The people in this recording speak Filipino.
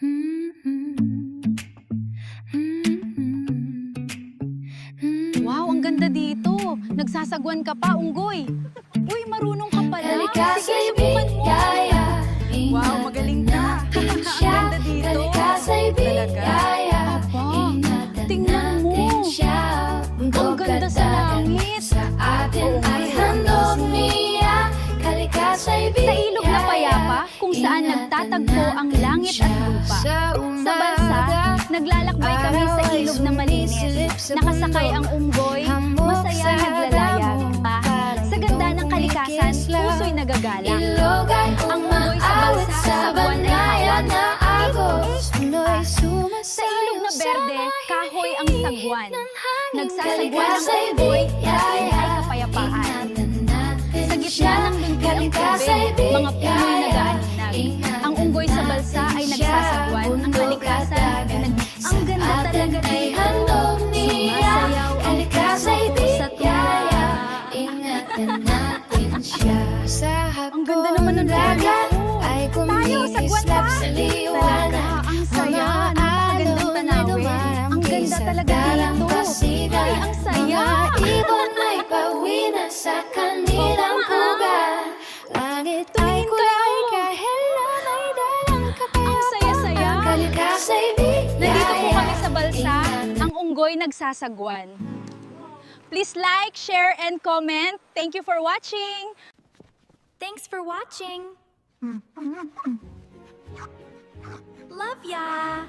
Wow, ang ganda dito. Nagsasagwan ka pa, Unggoy. Uy, marunong ka pala. Sige, subukan mo. Wow, magaling ka. Ang ganda dito. Talaga? Aba, tingnan mo. Ang ganda sa langit. Sa ilog na payapa, kung saan nagtatagpo ang langit at lupa. Sa bansa, naglalakbay kami sa ilog na malinis. Nakasakay ang unggoy, masaya naglalaya. Sa ganda ng kalikasan, puso'y nagagala. Ang unggoy sa bansa, sa buwan ay hawak. Sa ilog na berde, kahoy ang sagwan. Nagsasagwan ang unggoy, ay kapayapaan. Sa gitna ng lungkot ng tubig, mga puno'y nag-aaninag. Ang unggoy sa balsa ay nagsasagwan, ang kalikasan ay ang ganda talaga dito. Sumasayaw ang puso sa tuwa. Ang ganda naman ng dagat. Tayo, sagwan pa! Talaga, ang saya. Napakagandang tanawin. Ang ganda talaga dito. Ay, ang saya. Ibon ay pauwi na sa kanilang ugat. Langit ay kulay kahit lang ay dalang kapayapaan. Ang saya-saya. Kalikasa'y Nandito po bigaya. kami sa balsa, ang unggoy nagsasagwan. Please like, share, and comment. Thank you for watching. Thanks for watching. Love ya!